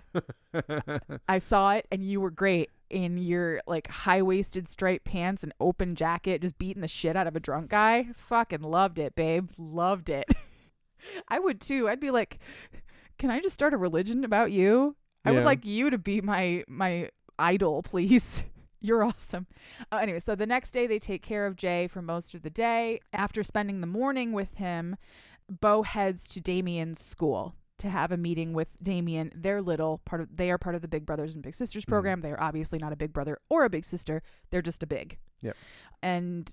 I saw it, and you were great in your like high-waisted striped pants and open jacket, just beating the shit out of a drunk guy. Fucking loved it, babe. Loved it. I would too. I'd be like, can I just start a religion about you? I would like you to be my idol, please. You're awesome. Anyway, so the next day they take care of Jay for most of the day. After spending the morning with him, Bo heads to Damien's school to have a meeting with Damien. They are part of the Big Brothers and Big Sisters program. They are obviously not a big brother or a big sister. They're just a big. Yep. And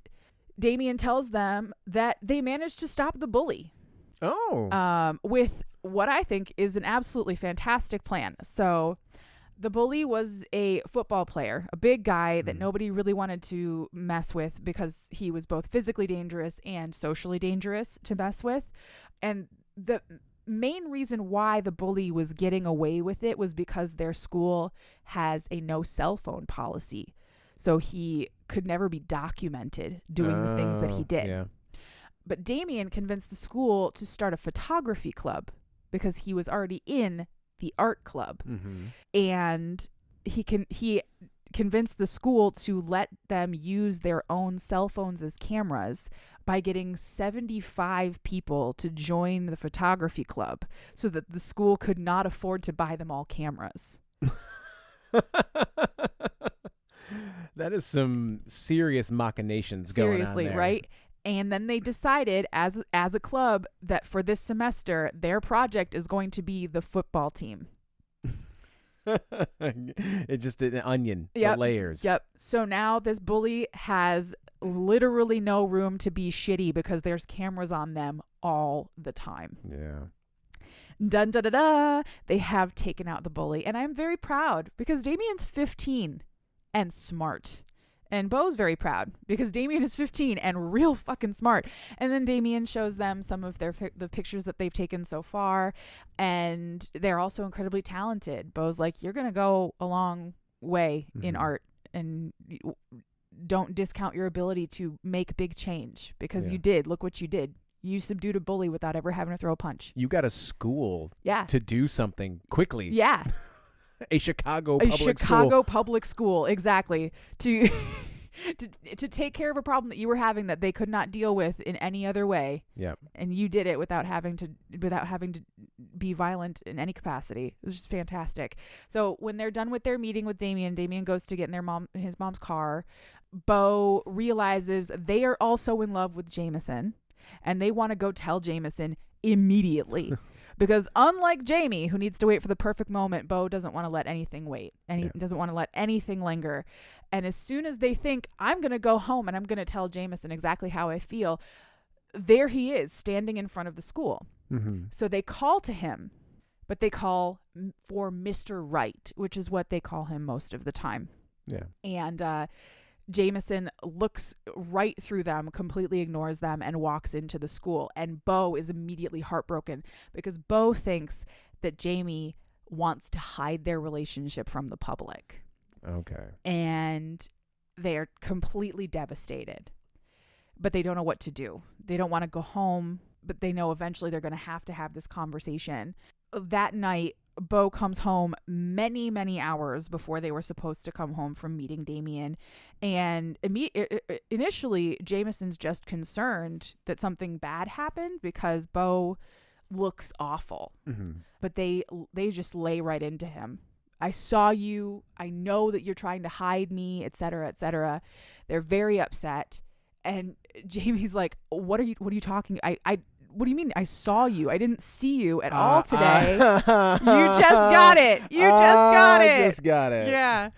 Damien tells them that they managed to stop the bully. Oh. With what I think is an absolutely fantastic plan. So the bully was a football player, a big guy that nobody really wanted to mess with because he was both physically dangerous and socially dangerous to mess with. And the main reason why the bully was getting away with it was because their school has a no cell phone policy. So he could never be documented doing the things that he did. Yeah. But Damien convinced the school to start a photography club because he was already in the art club. Mm-hmm. And he convinced the school to let them use their own cell phones as cameras by getting 75 people to join the photography club so that the school could not afford to buy them all cameras. That is some serious machinations going on there. Seriously, right? And then they decided as a club that for this semester, their project is going to be the football team. It's just an onion of layers. Yep. So now this bully has literally no room to be shitty because there's cameras on them all the time. Yeah. Dun da da da. They have taken out the bully. And I'm very proud because Damien's 15 and smart. And Bo's very proud because Damien is 15 and real fucking smart. And then Damien shows them some of the pictures that they've taken so far. And they're also incredibly talented. Bo's like, you're going to go a long way in art. And don't discount your ability to make big change because you did. Look what you did. You subdued a bully without ever having to throw a punch. You got a school to do something quickly. Yeah. A Chicago a public Chicago school. public school, exactly, to to take care of a problem that you were having that they could not deal with in any other way. Yep. And you did it without having to be violent in any capacity. It was just fantastic. So when they're done with their meeting with Damien goes to get in his mom's car. Bo realizes they are also in love with Jameson, and they want to go tell Jameson immediately. Because unlike Jamie, who needs to wait for the perfect moment, Bo doesn't want to let anything wait, and he doesn't want to let anything linger. And as soon as they think, I'm going to go home and I'm going to tell Jameson exactly how I feel, there he is standing in front of the school. Mm-hmm. So they call to him, but they call for Mr. Right, which is what they call him most of the time. Yeah. And Jameson looks right through them, completely ignores them, and walks into the school. And Bo is immediately heartbroken because Bo thinks that Jamie wants to hide their relationship from the public. Okay. And they are completely devastated, but they don't know what to do. They don't want to go home, but they know eventually they're going to have this conversation. That night, Bo comes home many, many hours before they were supposed to come home from meeting Damien. And initially, Jameson's just concerned that something bad happened because Bo looks awful. Mm-hmm. But they just lay right into him. I saw you. I know that you're trying to hide me, et cetera, et cetera. They're very upset. And Jamie's like, what are you talking? What do you mean? I saw you. I didn't see you at all today. You just got it. I just got it. Yeah.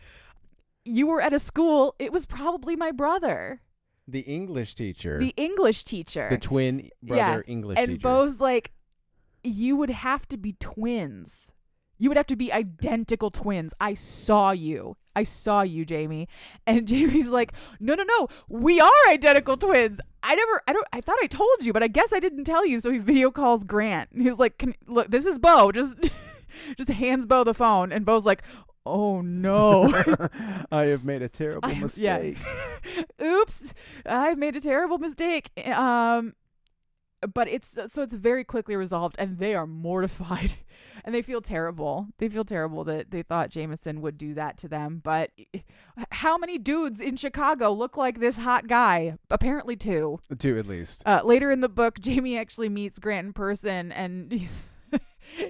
You were at a school. It was probably my brother. The English teacher. The twin brother English teacher. And Bo's like, you would have to be twins. You would have to be identical twins. I saw you, Jamie. And Jamie's like, no, we are identical twins. I thought I told you, but I guess I didn't tell you. So he video calls Grant. And he was like, look, this is Bo. Just hands Bo the phone. And Bo's like, oh no. I have made a terrible mistake. Yeah. Oops. I've made a terrible mistake. But it's very quickly resolved, and they are mortified, and they feel terrible. They feel terrible that they thought Jameson would do that to them. But how many dudes in Chicago look like this hot guy? Apparently 2. 2 at least. Later in the book, Jamie actually meets Grant in person, and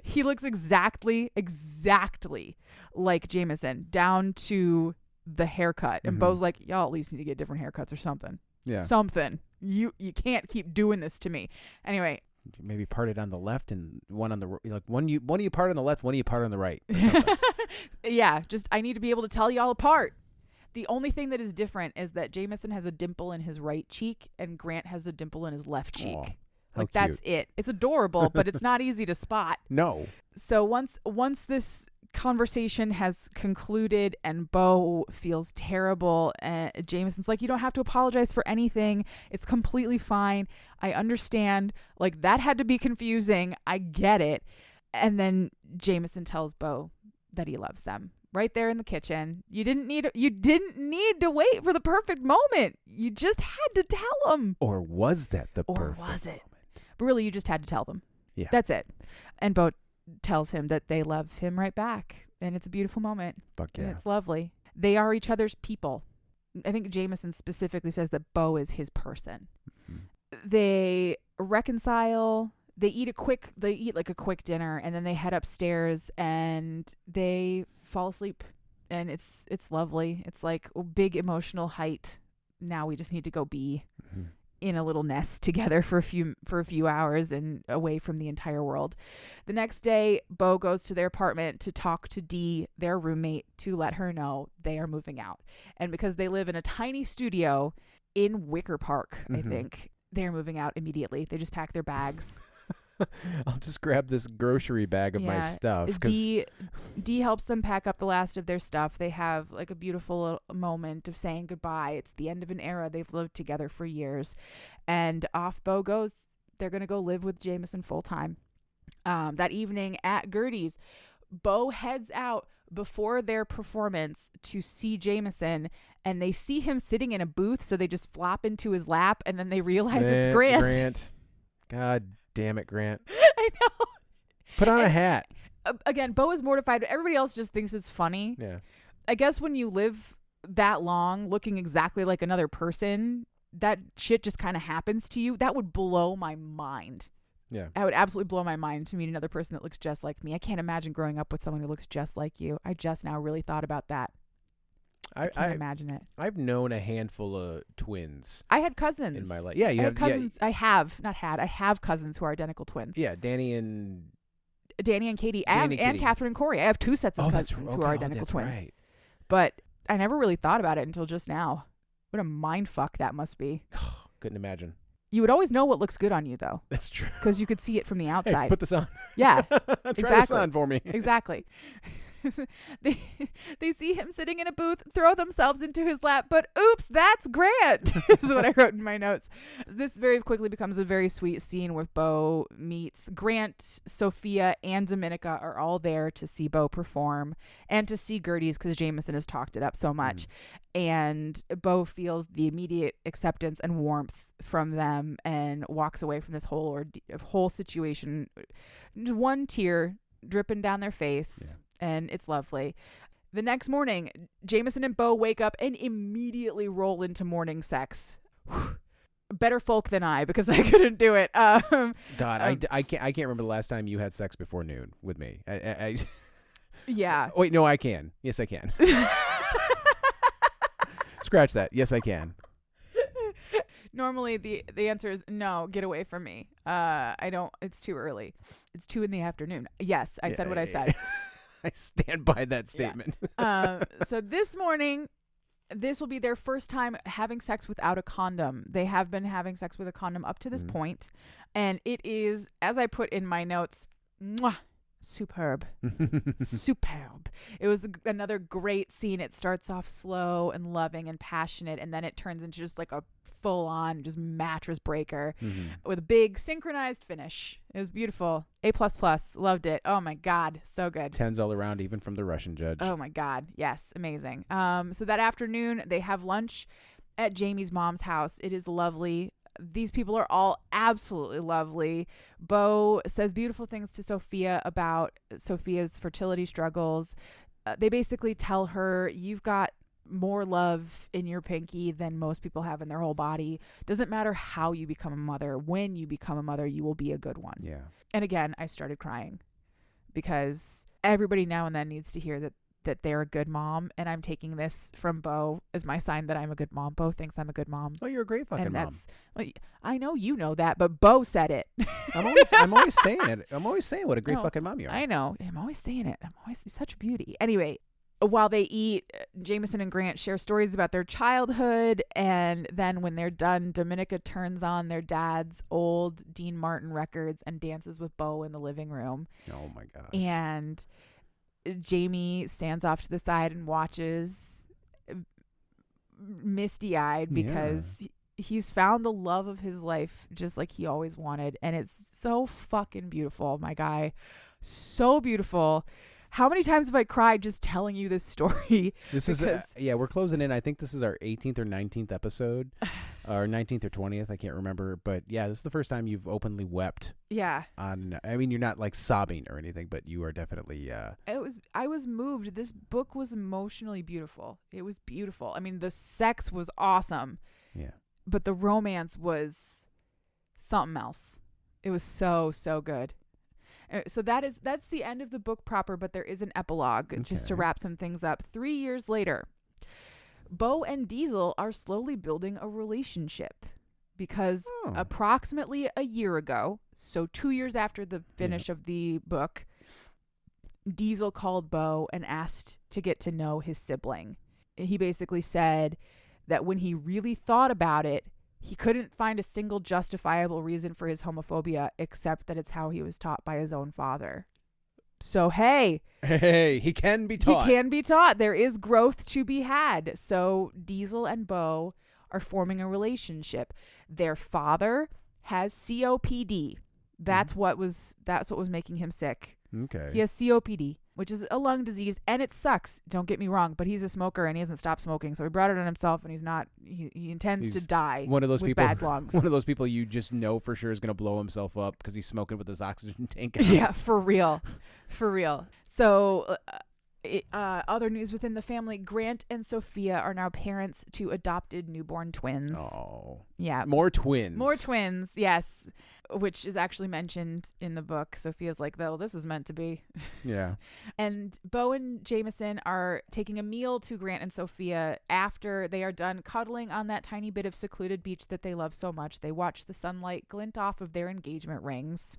he looks exactly like Jameson, down to the haircut. And Bo's like, y'all at least need to get different haircuts or something. Yeah. Something. You can't keep doing this to me. Anyway. Maybe parted on the left and one on the like one you part on the left, one you part on the right or something. Yeah, just I need to be able to tell y'all apart. The only thing that is different is that Jameson has a dimple in his right cheek and Grant has a dimple in his left cheek. Aww, like that's it. It's adorable, but it's not easy to spot. No. So once this conversation has concluded and Bo feels terrible, and Jameson's like, you don't have to apologize for anything. It's completely fine. I understand. Like, that had to be confusing. I get it. And then Jameson tells Bo that he loves them right there in the kitchen. You didn't need to wait for the perfect moment. You just had to tell him. Or was that the perfect moment? But really, you just had to tell them. Yeah. That's it. And Bo tells him that they love him right back, and it's a beautiful moment. Fuck yeah. And it's lovely. They are each other's people. I think Jameson specifically says that Bo is his person. Mm-hmm. They reconcile. They eat like a quick dinner, and then they head upstairs and they fall asleep, and it's lovely. It's like a big emotional height. Now we just need to go be in a little nest together for a few hours and away from the entire world. The next day, Bo goes to their apartment to talk to Dee, their roommate, to let her know they are moving out. And because they live in a tiny studio in Wicker Park, I think, they're moving out immediately. They just pack their bags. I'll just grab this grocery bag of my stuff. Dee helps them pack up the last of their stuff. They have like a beautiful moment of saying goodbye. It's the end of an era. They've lived together for years. And off Bo goes. They're going to go live with Jameson full time. That evening at Gertie's, Bo heads out before their performance to see Jameson, and they see him sitting in a booth, so they just flop into his lap, and then they realize it's Grant. God damn it, Grant. I know. Put on a hat. again, Bo is mortified. Everybody else just thinks it's funny. Yeah. I guess when you live that long looking exactly like another person, that shit just kind of happens to you. That would blow my mind. Yeah. That would absolutely blow my mind to meet another person that looks just like me. I can't imagine growing up with someone who looks just like you. I just now really thought about that. I can't imagine it. I've known a handful of twins. I had cousins in my life. Yeah, I have cousins. Yeah. I have cousins who are identical twins. Yeah, Danny and Katie, and Catherine and Corey. I have 2 sets of cousins who are identical twins. Right. But I never really thought about it until just now. What a mind fuck that must be. Couldn't imagine. You would always know what looks good on you, though. That's true. Because you could see it from the outside. Hey, put this on. Yeah. Try this on for me. Exactly. They see him sitting in a booth, throw themselves into his lap, but oops, that's Grant, is what I wrote in my notes. This very quickly becomes a very sweet scene where Bo meets Grant, Sophia, and Dominica are all there to see Bo perform and to see Gertie's because Jameson has talked it up so much. And Bo feels the immediate acceptance and warmth from them and walks away from this whole situation. 1 tear dripping down their face. Yeah. And it's lovely. The next morning, Jameson and Bo wake up and immediately roll into morning sex. Better folk than I, because I couldn't do it. God, I can't remember the last time you had sex before noon with me. Yeah. Wait, no, I can. Yes, I can. Scratch that. Yes, I can. Normally, the answer is no, get away from me. I don't. It's too early. It's 2 p.m. Yes, I said what I said. I stand by that statement. Yeah. So this morning, this will be their first time having sex without a condom. They have been having sex with a condom up to this point. And it is, as I put in my notes, superb. Superb. It was another great scene. It starts off slow and loving and passionate, and then it turns into just like a full-on just mattress breaker with a big synchronized finish. It was beautiful. A++. Loved it. Oh my God. So good. 10s all around, even from the Russian judge. Oh my God. Yes. Amazing. So that afternoon, they have lunch at Jamie's mom's house. It is lovely. These people are all absolutely lovely. Bo says beautiful things to Sophia about Sophia's fertility struggles. They basically tell her, you've got more love in your pinky than most people have in their whole body. Doesn't matter how you become a mother. When you become a mother, you will be a good one. Yeah. And again, I started crying because everybody now and then needs to hear that they're a good mom, and I'm taking this from Bo as my sign that I'm a good mom. Bo thinks I'm a good mom. Oh, you're a great fucking mom. Well, I know you know that, but Bo said it. I'm always saying it. I'm always saying what a great fucking mom you are. I know. I'm always saying it. I'm always such a beauty. Anyway, while they eat, Jameson and Grant share stories about their childhood, and then when they're done, Dominica turns on their dad's old Dean Martin records and dances with Bo in the living room. Oh my gosh. And Jamie stands off to the side and watches, misty-eyed, because he's found the love of his life just like he always wanted, and it's so fucking beautiful, my guy. So beautiful. How many times have I cried just telling you this story? This is we're closing in. I think this is our 18th or 19th episode, or 19th or 20th. I can't remember, but yeah, this is the first time you've openly wept. Yeah. I mean, you're not like sobbing or anything, but you are definitely. I was moved. This book was emotionally beautiful. It was beautiful. I mean, the sex was awesome. Yeah. But the romance was something else. It was so good. So that's the end of the book proper, but there is an epilogue just to wrap some things up. 3 years later, Bo and Diesel are slowly building a relationship because approximately a year ago, so 2 years after the finish of the book, Diesel called Bo and asked to get to know his sibling. He basically said that when he really thought about it, he couldn't find a single justifiable reason for his homophobia except that it's how he was taught by his own father. So, hey, he can be taught. He can be taught. There is growth to be had. So Diesel and Bo are forming a relationship. Their father has COPD. That's what was making him sick. Okay. He has COPD. which is a lung disease, and it sucks. Don't get me wrong, but he's a smoker and he hasn't stopped smoking, so he brought it on himself, and he intends to die. One of those with people, bad lungs. one of those people you just know for sure is going to blow himself up because he's smoking with his oxygen tank out. Yeah, for real. So, other news within the family: Grant and Sophia are now parents to adopted newborn twins. Oh, yeah, more twins. Yes, which is actually mentioned in the book. Sophia's like, "Though this is meant to be." Yeah. And Bo and Jameson are taking a meal to Grant and Sophia after they are done cuddling on that tiny bit of secluded beach that they love so much. They watch the sunlight glint off of their engagement rings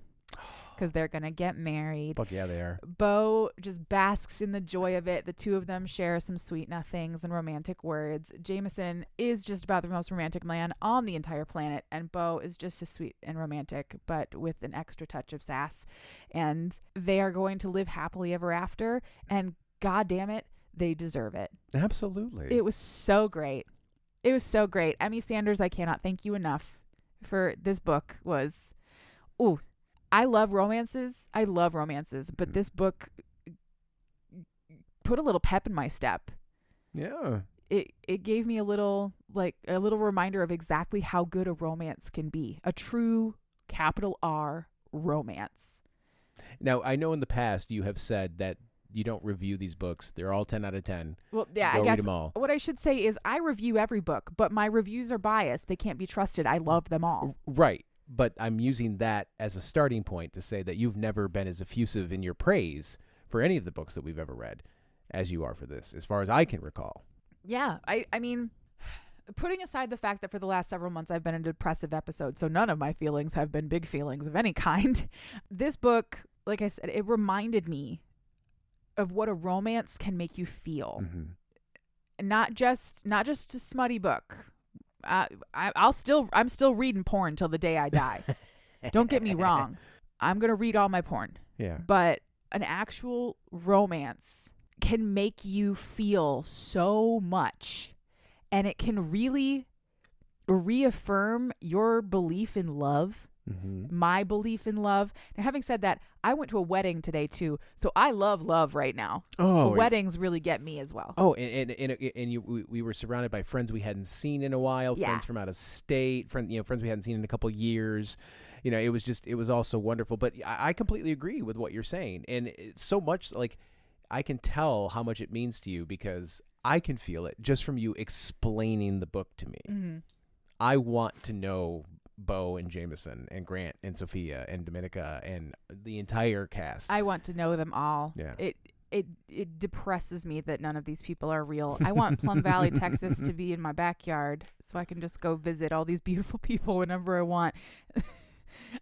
because they're going to get married. Fuck yeah, they are. Bo just basks in the joy of it. The two of them share some sweet nothings and romantic words. Jameson is just about the most romantic man on the entire planet, and Bo is just as sweet and romantic, but with an extra touch of sass. And they are going to live happily ever after, and god damn it, they deserve it. Absolutely. It was so great. It was so great. Emmy Sanders, I cannot thank you enough for this book. I love romances, but this book put a little pep in my step. Yeah. It gave me a little reminder of exactly how good a romance can be. A true capital R romance. Now, I know in the past you have said that you don't review these books. They're all 10 out of 10. Well, yeah, Go I guess read them all. What I should say is I review every book, but my reviews are biased. They can't be trusted. I love them all. Right. But I'm using that as a starting point to say that you've never been as effusive in your praise for any of the books that we've ever read as you are for this, as far as I can recall. Yeah, I mean, putting aside the fact that for the last several months I've been in a depressive episode, so none of my feelings have been big feelings of any kind. This book, like I said, it reminded me of what a romance can make you feel. Mm-hmm. Not just a smutty book. I'm still reading porn till the day I die. Don't get me wrong. I'm going to read all my porn. Yeah. But an actual romance can make you feel so much, and it can really reaffirm your belief in love. Mm-hmm. My belief in love. Now, having said that, I went to a wedding today too, so I love love right now. Oh, weddings really get me as well. Oh, we were surrounded by friends we hadn't seen in a while, yeah. Friends from out of state, friends we hadn't seen in a couple years. It was all so wonderful. But I completely agree with what you're saying, and it's so much like I can tell how much it means to you because I can feel it just from you explaining the book to me. Mm-hmm. I want to know Bo and Jameson and Grant and Sophia and Dominica and the entire cast. I want to know them all. Yeah. It depresses me that none of these people are real. I want Plum Valley, Texas to be in my backyard so I can just go visit all these beautiful people whenever I want.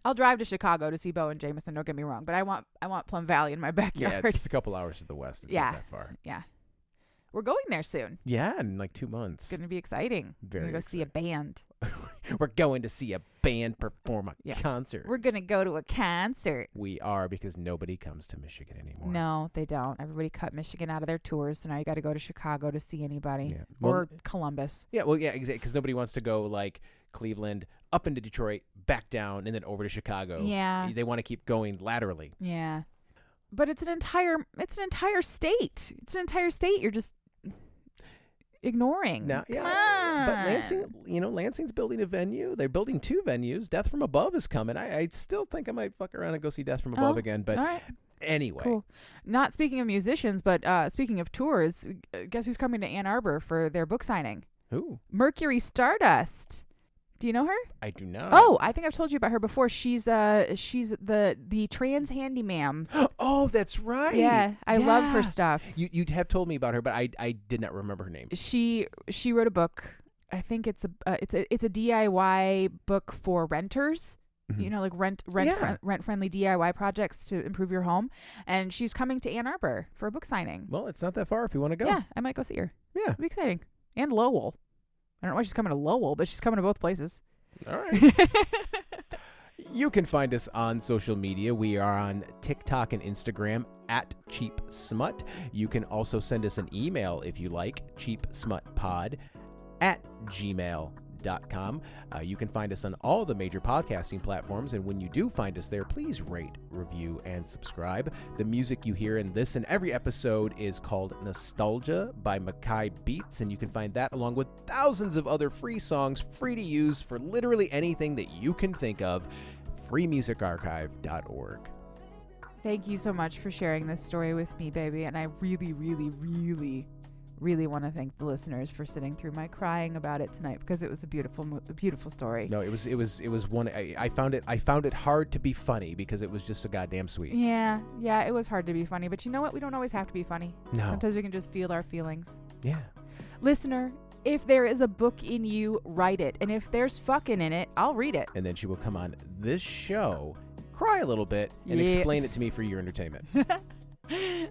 I'll drive to Chicago to see Bo and Jameson, don't get me wrong, but I want Plum Valley in my backyard. Yeah, it's just a couple hours to the west. It's not that far. Yeah. We're going there soon. Yeah, in like 2 months. It's going to be exciting. We're going to go see a band. We're going to see a band perform a concert. We're going to go to a concert. We are, because nobody comes to Michigan anymore. No, they don't. Everybody cut Michigan out of their tours, so now you got to go to Chicago to see anybody. Yeah. Or Columbus. Yeah, well, yeah, exactly, because nobody wants to go like Cleveland, up into Detroit, back down, and then over to Chicago. Yeah. They want to keep going laterally. Yeah. But it's an entire state. It's an entire state you're just ignoring. Now, but Lansing's building a venue. They're building 2 venues. Death from Above is coming. I still think I might fuck around and go see Death from Above again. But all right. Anyway. Cool. Not speaking of musicians, but speaking of tours, guess who's coming to Ann Arbor for their book signing? Who? Mercury Stardust. Do you know her? I do not. Oh, I think I've told you about her before. She's the trans handyman. Oh, that's right. Yeah, I love her stuff. You'd have told me about her, but I did not remember her name. She wrote a book. I think it's a DIY book for renters. Mm-hmm. Like rent friendly DIY projects to improve your home. And she's coming to Ann Arbor for a book signing. Well, it's not that far if you want to go. Yeah, I might go see her. Yeah, it'd be exciting. And Lowell. I don't know why she's coming to Lowell, but she's coming to both places. All right. You can find us on social media. We are on TikTok and Instagram at Cheap Smut. You can also send us an email if you like, cheapsmutpod@gmail.com. cheapsmutarchive.com. You can find us on all the major podcasting platforms, and when you do find us there, please rate, review, and subscribe. The music you hear in this and every episode is called Nostalgia by Mackay Beats, and you can find that along with thousands of other free songs, free to use for literally anything that you can think of. freemusicarchive.org. Thank you so much for sharing this story with me, baby. And I really, really, really, really want to thank the listeners for sitting through my crying about it tonight, because it was a beautiful story. No, it was one. I found it hard to be funny because it was just so goddamn sweet. Yeah, it was hard to be funny, but you know what? We don't always have to be funny. No. Sometimes we can just feel our feelings. Yeah. Listener, if there is a book in you, write it. And if there's fucking in it, I'll read it. And then she will come on this show, cry a little bit, and explain it to me for your entertainment.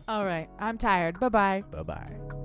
All right. I'm tired. Bye-bye. Bye-bye.